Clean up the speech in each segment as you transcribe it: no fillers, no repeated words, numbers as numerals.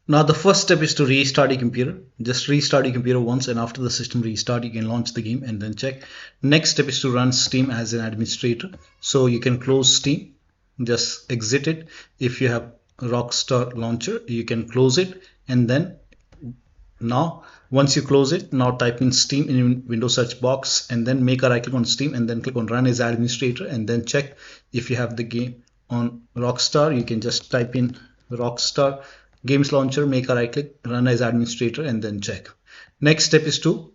Now the first step is to restart your computer. Just restart your computer once, and after the system restart you can launch the game and then check. Next step is to run Steam as an administrator. So you can close Steam, just exit it. If you have Rockstar Launcher you can close it, and then now once you close it, now type in Steam in Windows search box and then make a right click on Steam and then click on run as administrator and then check if you have the game on Rockstar. You can just type in Rockstar Games Launcher, make a right click, run as administrator and then check. Next step is to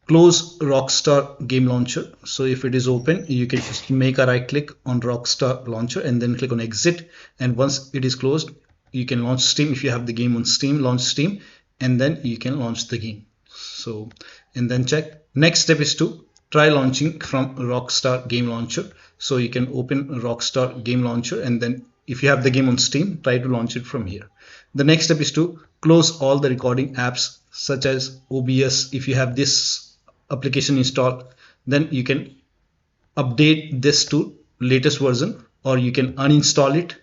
close Rockstar Game Launcher. So if it is open, you can just make a right click on Rockstar Launcher and then click on exit, and once it is closed you can launch Steam. If you have the game on Steam, launch Steam and then you can launch the game. So and then check. Next step is to try launching from Rockstar Game Launcher. So you can open Rockstar Game Launcher and then if you have the game on Steam, try to launch it from here. The next step is to close all the recording apps such as OBS. If you have this application installed, then you can update this to latest version, or you can uninstall it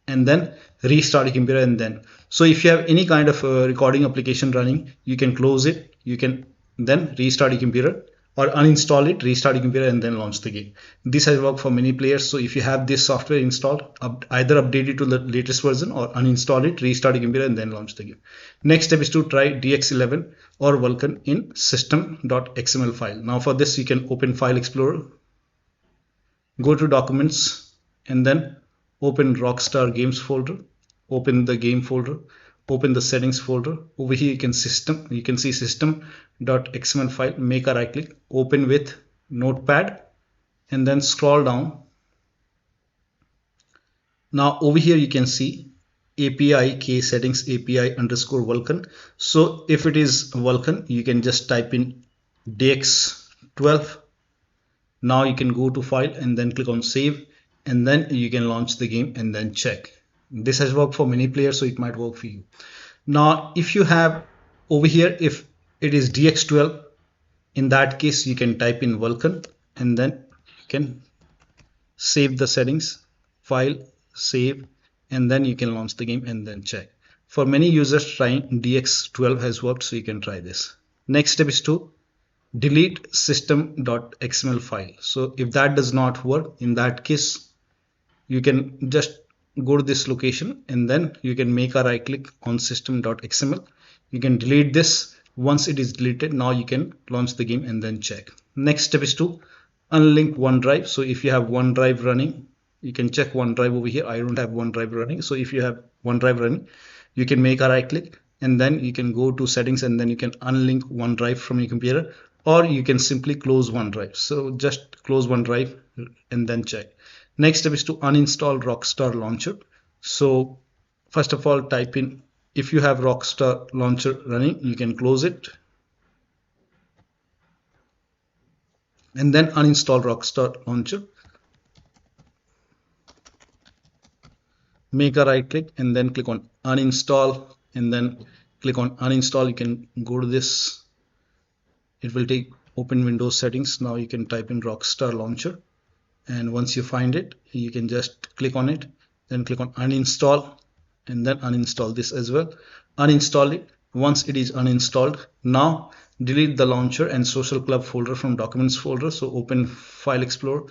and then restart your computer. And then so if you have any kind of recording application running, you can close it, you can then restart your computer or uninstall it, restart your computer and then launch the game. This has worked for many players. So if you have this software installed, either update it to the latest version or uninstall it, restart your computer and then launch the game. Next step is to try DX11 or Vulkan in system.xml file. Now for this you can open File Explorer, go to Documents and then open Rockstar Games folder, open the game folder, open the settings folder. Over here you can see system.xml file, make a right click, open with notepad and then scroll down. Now over here you can see API key settings API underscore Vulkan. So if it is Vulkan, you can just type in DX12. Now you can go to file and then click on save and then you can launch the game and then check. This has worked for many players, so it might work for you. Now if you have over here, if it is DX12, in that case you can type in Vulkan and then you can save the settings, file, save, and then you can launch the game and then check. For many users, trying DX12 has worked, so you can try this. Next step is to delete system.xml file. So if that does not work, in that case you can just go to this location and then you can make a right click on system.xml. You can delete this. Once it is deleted, now you can launch the game and then check. Next step is to unlink OneDrive. So if you have OneDrive running, you can check OneDrive over here. I don't have OneDrive running. So if you have OneDrive running, you can make a right click and then you can go to settings and then you can unlink OneDrive from your computer, or you can simply close OneDrive. So just close OneDrive and then check. Next step is to uninstall Rockstar Launcher. So first of all, type in, if you have Rockstar Launcher running, you can close it and then uninstall Rockstar Launcher. Make a right click and then click on uninstall and then click on uninstall. You can go to this, it will take open Windows settings. Now you can type in Rockstar Launcher, and once you find it, you can just click on it, then click on uninstall and then uninstall this as well. Uninstall it. Once it is uninstalled, now delete the launcher and social club folder from documents folder. So open File Explorer,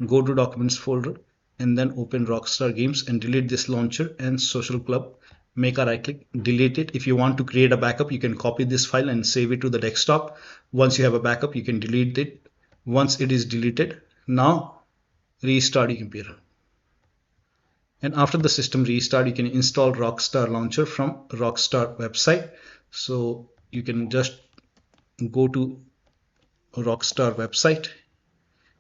go to documents folder and then open Rockstar Games and delete this launcher and social club. Make a right click, delete it. If you want to create a backup, you can copy this file and save it to the desktop. Once you have a backup, you can delete it. Once it is deleted, now restart your computer. And after the system restart, you can install Rockstar Launcher from Rockstar website. So you can just go to Rockstar website.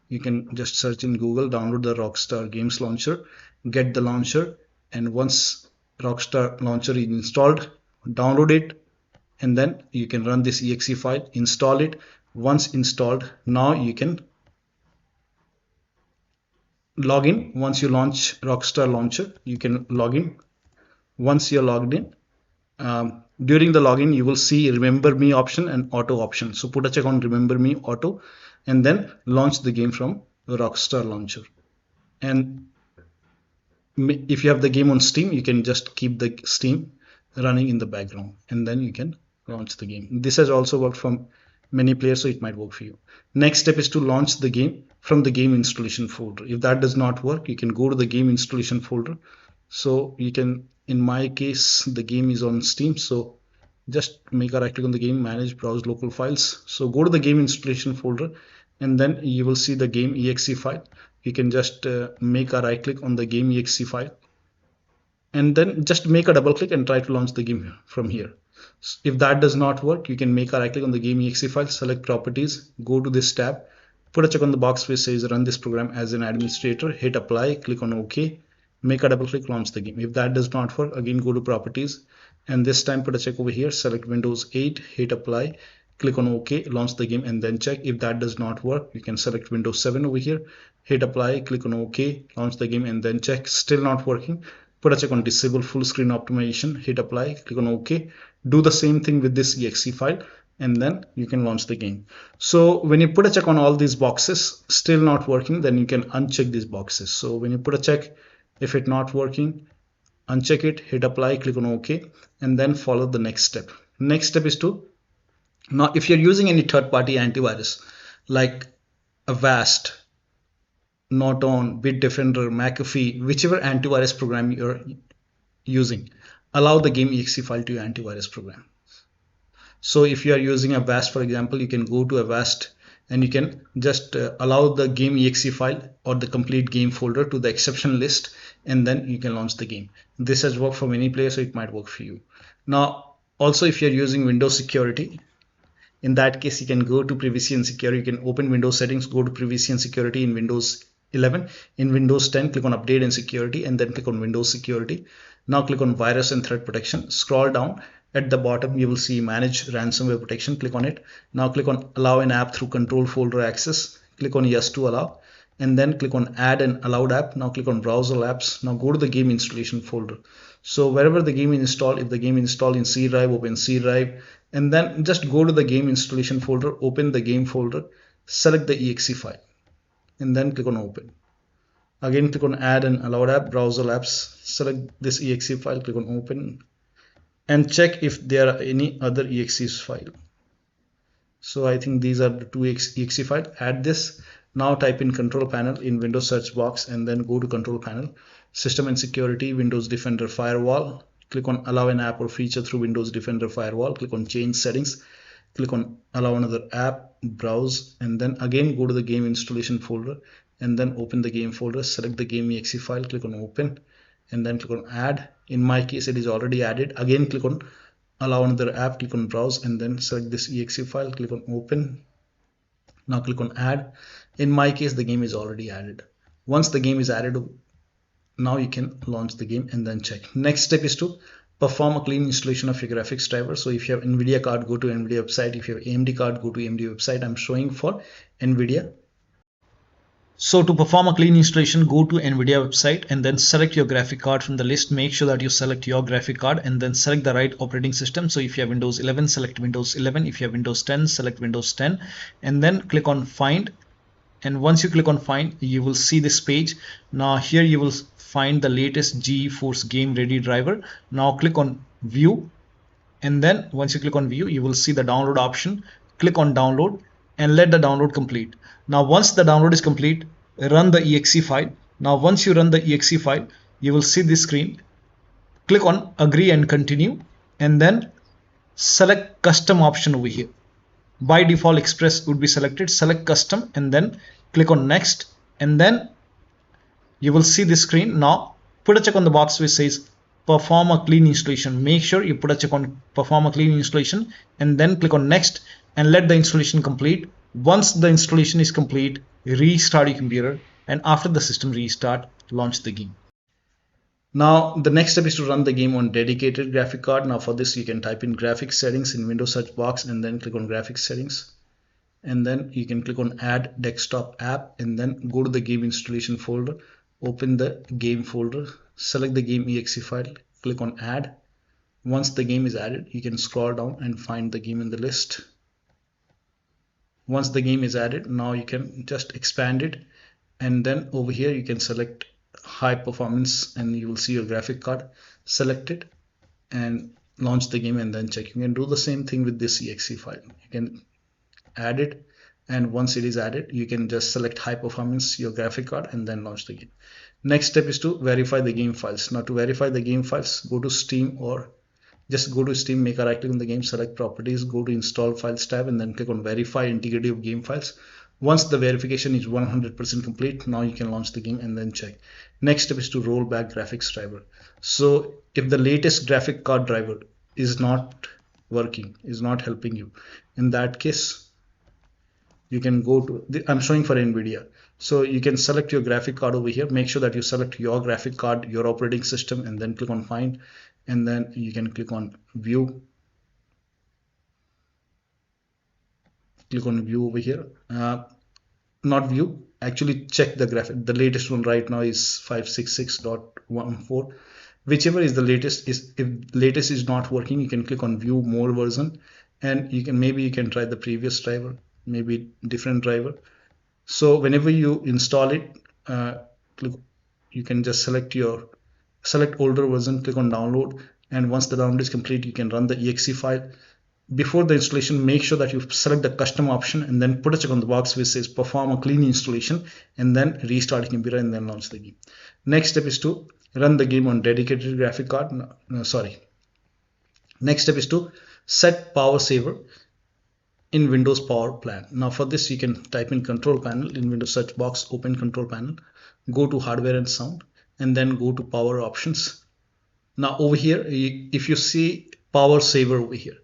You can just search in Google, download the Rockstar Games Launcher, get the launcher, and once Rockstar Launcher is installed, download it, and then you can run this exe file, install it. Once installed, now you can log in. Once you launch Rockstar Launcher, you can log in. Once you're logged in, during the login you will see remember me option and auto option. So put a check on remember me auto and then launch the game from Rockstar Launcher. And if you have the game on Steam, you can just keep the Steam running in the background and then you can launch the game. This has also worked from many players, so it might work for you. Next step is to launch the game from the game installation folder. If that does not work, you can go to the game installation folder. So you can, in my case, the game is on Steam, so just make a right click on the game, manage, browse local files. So go to the game installation folder and then you will see the game exe file. You can just make a right click on the game exe file and then just make a double click and try to launch the game from here. If that does not work, you can make a right click on the game exe file, select properties, go to this tab, put a check on the box which says run this program as an administrator, hit apply, click on OK, make a double click, launch the game. If that does not work, again go to properties and this time put a check over here, select Windows 8, hit apply, click on OK, launch the game and then check. If that does not work, you can select Windows 7 over here, hit apply, click on OK, launch the game and then check. Still not working, put a check on disable full screen optimization, hit apply, click on OK. Do the same thing with this exe file and then you can launch the game. So when you put a check on all these boxes, still not working, then you can uncheck these boxes. So when you put a check, if it's not working, uncheck it, hit apply, click on OK, and then follow the next step. Next step is to, now if you're using any third-party antivirus like Avast, Norton, Bitdefender, McAfee, whichever antivirus program you're using, allow the game exe file to your antivirus program. So if you are using Avast, for example, you can go to Avast and you can just allow the game exe file or the complete game folder to the exception list and then you can launch the game. This has worked for many players, so it might work for you. Now also if you're using Windows security, in that case you can go to privacy and security, you can open Windows settings, go to privacy and security in Windows 11. In Windows 10, click on update and security and then click on Windows security. Now click on virus and threat protection, scroll down. At the bottom you will see manage ransomware protection, click on it. Now click on allow an app through control folder access, click on yes to allow and then click on add an allowed app. Now click on browser apps. Now go to the game installation folder. So wherever the game is installed, if the game is installed in C drive, open C drive and then just go to the game installation folder, open the game folder, select the exe file and then click on open. Again click on add an allowed app, browser apps, select this exe file, click on open and check if there are any other exe file. So I think these are the two exe file. Add this. Now type in control panel in Windows search box and then go to control panel, system and security, Windows Defender firewall, click on allow an app or feature through Windows Defender firewall, click on change settings, click on allow another app, browse and then again go to the game installation folder and then open the game folder, select the game exe file, click on open and then click on add. In my case it is already added. Again click on allow another app, click on browse and then select this exe file, click on open. Now click on add. In my case the game is already added. Once the game is added, now you can launch the game and then check. Next step is to perform a clean installation of your graphics driver. So if you have NVIDIA card, go to NVIDIA website. If you have AMD card, go to AMD website. I'm showing for NVIDIA. So to perform a clean installation, go to NVIDIA website and then select your graphic card from the list. Make sure that you select your graphic card and then select the right operating system. So if you have Windows 11, select Windows 11. If you have Windows 10, select Windows 10 and then click on find. And once you click on find, you will see this page. Now here you will find the latest GeForce Game Ready driver. Now click on view and then once you click on view, you will see the download option. Click on download and let the download complete. Now once the download is complete, run the exe file. Now once you run the exe file, you will see this screen. Click on agree and continue and then select custom option over here. By default express would be selected, select custom and then click on next and then you will see this screen. Now put a check on the box which says perform a clean installation. Make sure you put a check on perform a clean installation and then click on next and let the installation complete. Once the installation is complete, restart your computer and after the system restart, launch the game. Now the next step is to run the game on dedicated graphic card. Now for this you can type in graphics settings in Windows search box and then click on graphics settings and then you can click on add desktop app and then go to the game installation folder, open the game folder, select the game exe file, click on add. Once the game is added, you can scroll down and find the game in the list. Once the game is added, now you can just expand it and then over here you can select high performance and you will see your graphic card. Select it and launch the game and then check. You can do the same thing with this exe file. You can add it, and once it is added you can just select high performance your graphic card and then launch the game. Next step is to verify the game files. Now to verify the game files, go to Steam or just go to Steam, make a right click on the game, select properties, go to install files tab and then click on verify integrity of game files. Once the verification is 100% complete, now you can launch the game and then check. Next step is to roll back graphics driver. So if the latest graphic card driver is not working, is not helping you, in that case you can go to I'm showing for NVIDIA. So you can select your graphic card over here. Make sure that you select your graphic card, your operating system, and then click on find, and then you can click on view. Click on view over here. Not view, actually check the graphic. The latest one right now is 566.14. Whichever is the latest. If latest is not working, you can click on view more version, and you can try the previous driver, maybe different driver. So whenever you install it, you can just select older version, click on download, and once the download is complete, you can run the exe file. Before the installation, make sure that you select the custom option and then put a check on the box which says perform a clean installation, and then restart the computer and then launch the game. Next step is to run the game on dedicated graphic card. Next step is to set power saver in Windows Power Plan. Now for this you can type in control panel in Windows search box, open control panel, go to hardware and sound, and then go to power options. Now over here, if you see power saver over here,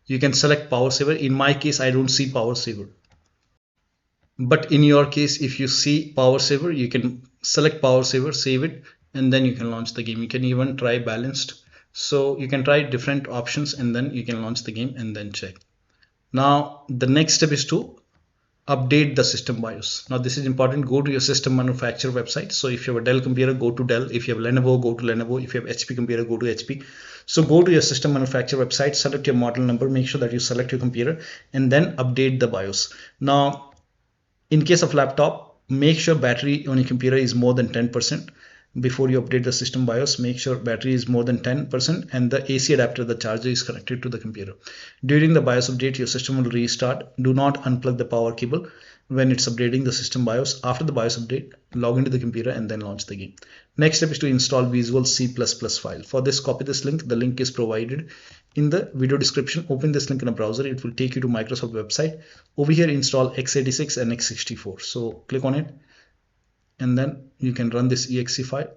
you can select power saver. In my case, I don't see power saver, but in your case, if you see power saver, you can select power saver, save it, and then you can launch the game. You can even try balanced. So you can try different options and then you can launch the game and then check. Now the next step is to update the system BIOS. Now this is important. Go to your system manufacturer website. So if you have a Dell computer, go to Dell. If you have Lenovo, go to Lenovo. If you have HP computer, go to HP. So go to your system manufacturer website, select your model number, make sure that you select your computer, and then update the BIOS. Now in case of laptop, make sure battery on your computer is more than 10%. Before you update the system BIOS, make sure battery is more than 10% and the AC adapter, the charger, is connected to the computer. During the BIOS update, your system will restart. Do not unplug the power cable when it's updating the system BIOS. After the BIOS update, log into the computer and then launch the game. Next step is to install Visual C++ file. For this, copy this link. The link is provided in the video description. Open this link in a browser. It will take you to Microsoft website. Over here, install x86 and x64. So click on it, and then you can run this exe file.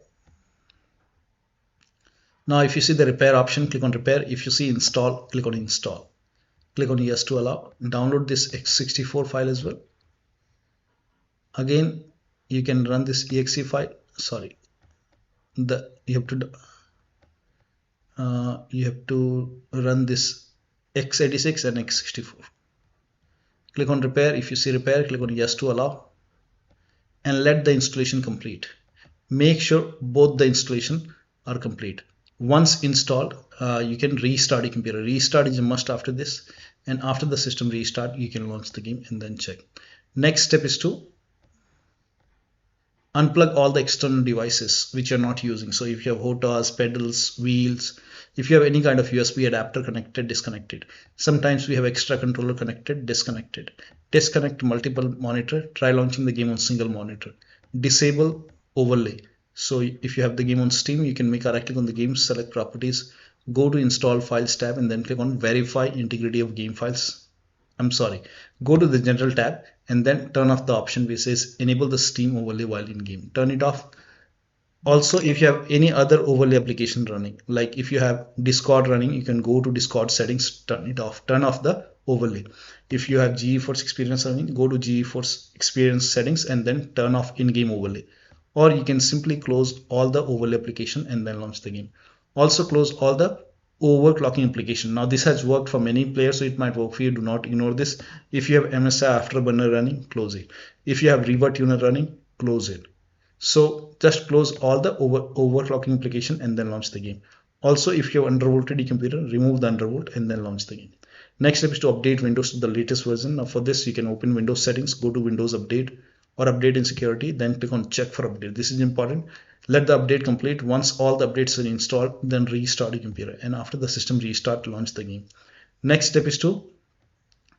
Now if you see the repair option, click on repair. If you see install, click on install. Click on yes to allow. Download this x64 file as well. Again, you can run this exe file. Sorry, you have to run this x86 and x64. Click on repair. If you see repair, click on yes to allow, and let the installation complete. Make sure both the installation are complete. Once installed, you can restart your computer. Restart is a must after this, and after the system restart, you can launch the game and then check. Next step is to unplug all the external devices which you're not using. So if you have HOTAS, pedals, wheels, if you have any kind of USB adapter connected, disconnected. Sometimes we have extra controller connected, disconnected. Disconnect multiple monitor, try launching the game on single monitor. Disable overlay. So if you have the game on Steam, you can make a right click on the game, select properties, go to install files tab, and then click on verify integrity of game files. Go to the general tab and then turn off the option which says enable the Steam overlay while in game. Turn it off. Also, if you have any other overlay application running, like if you have Discord running, you can go to Discord settings, turn it off, turn off the overlay. If you have GeForce Experience running, go to GeForce Experience settings and then turn off in-game overlay. Or you can simply close all the overlay application and then launch the game. Also close all the overclocking application. Now this has worked for many players, so it might work for you. Do not ignore this. If you have MSI Afterburner running, close it. If you have Reaver Tuner running, close it. So just close all the overclocking application and then launch the game. Also, if you have undervolted your computer, remove the undervolt and then launch the game. Next step is to update Windows to the latest version. Now for this, you can open Windows settings, go to Windows Update, or update in security, then click on check for update. This is important. Let the update complete. Once all the updates are installed, then restart your computer, and after the system restart, launch the game. Next step is to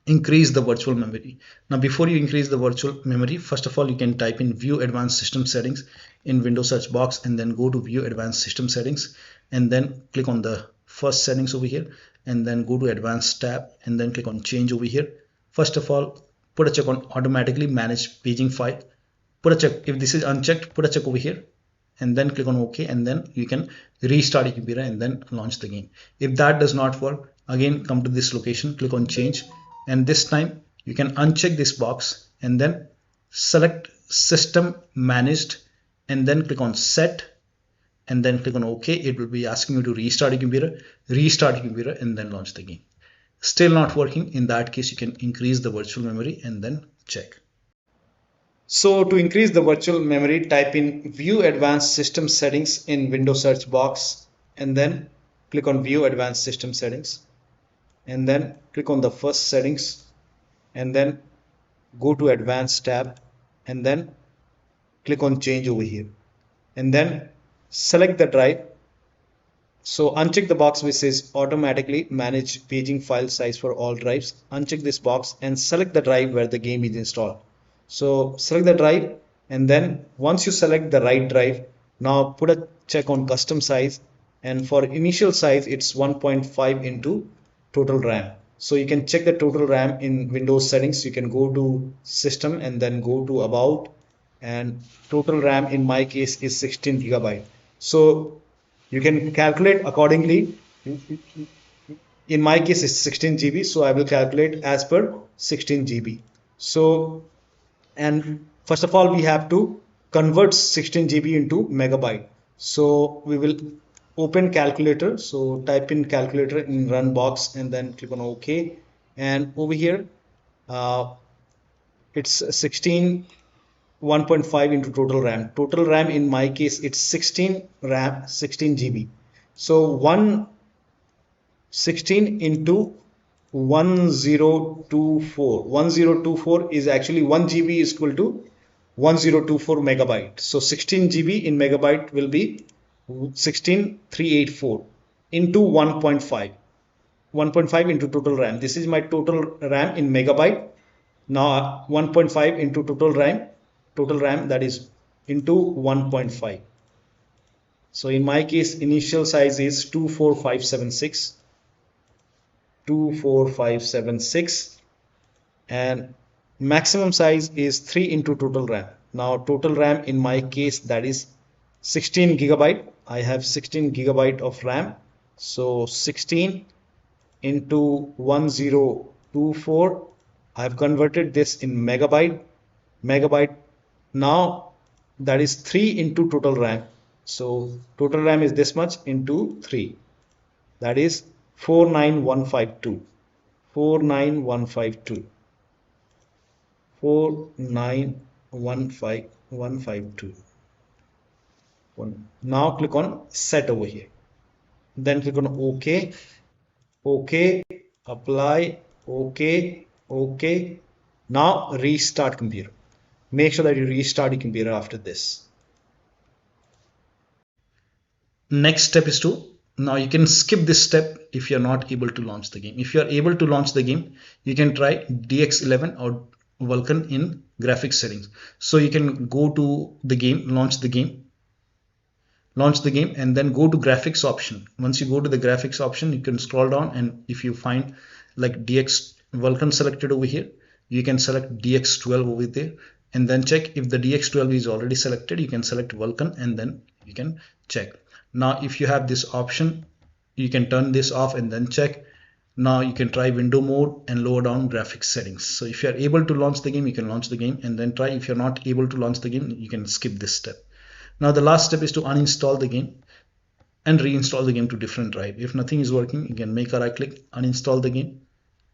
increase the virtual memory. Now before you increase the virtual memory, first of all you can type in view advanced system settings in Windows search box, and then go to view advanced system settings, and then click on the first settings over here, and then go to advanced tab, and then click on change over here. First of all, put a check on automatically manage paging file. Put a check. If this is unchecked, put a check over here, and then click on OK, and then you can restart your computer and then launch the game. If that does not work, again come to this location, click on change, and this time you can uncheck this box and then select system managed, and then click on set, and then click on OK. It will be asking you to restart your computer, and then launch the game. Still not working? In that case, you can increase the virtual memory and then check. So to increase the virtual memory, type in view advanced system settings in Windows search box, and then click on view advanced system settings, and then click on the first settings, and then go to advanced tab, and then click on change over here, and then select the drive. So uncheck the box which says automatically manage paging file size for all drives. Uncheck this box and select the drive where the game is installed. So select the drive, and then once you select the right drive, now put a check on custom size, and for initial size it's 1.5 into total RAM. So you can check the total RAM in Windows settings. You can go to system and then go to about, and total RAM in my case is 16 GB. So you can calculate accordingly. In my case it's 16 GB, so I will calculate as per 16 GB. So, and first of all we have to convert 16 GB into megabyte. So we will open calculator. So type in calculator in run box, and then click on OK, and over here it's 16 1.5 into total RAM. Total RAM in my case it's 16 GB. So 16 into 1024 is actually 1 GB is equal to 1024 megabyte. So 16 GB in megabyte will be 16384 into 1.5 into total RAM. This is my total RAM in megabyte. Now 1.5 into total RAM, that is into 1.5. So in my case initial size is 24576, and maximum size is 3 into total RAM. Now total RAM in my case, that is 16 GB. I have 16 GB of RAM. So 16 into 1024, I have converted this in megabyte. Now that is 3 into total RAM. So total RAM is this much into 3, that is 49152. 4915152. Now click on set over here, then click on OK, apply, OK. Now restart computer. Make sure that you restart your computer after this. Next step is to, now you can skip this step if you're not able to launch the game. If you're able to launch the game, you can try DX11 or Vulkan in graphics settings. So you can go to the game, launch the game, and then go to graphics option. Once you go to the graphics option, you can scroll down, and if you find like DX Vulkan selected over here, you can select DX12 over there, and then check if the DX12 is already selected. You can select Vulkan, and then you can check. Now if you have this option, you can turn this off and then check. Now you can try window mode and lower down graphics settings. So if you are able to launch the game, you can launch the game and then try. If you're not able to launch the game, you can skip this step. Now the last step is to uninstall the game and reinstall the game to different drive. If nothing is working, you can make a right click, uninstall the game.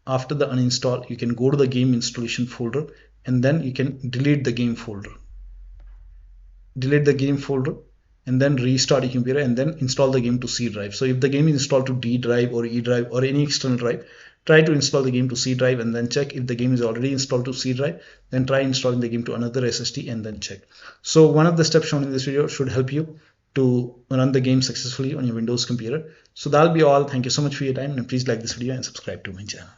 After the uninstall, you can go to the game installation folder, and then you can delete the game folder. And then restart your computer and then install the game to C drive. So if the game is installed to D drive or E drive or any external drive, try to install the game to C drive and then check. If the game is already installed to C drive, then try installing the game to another SSD and then check. So one of the steps shown in this video should help you to run the game successfully on your Windows computer. So that'll be all. Thank you so much for your time, and please like this video and subscribe to my channel.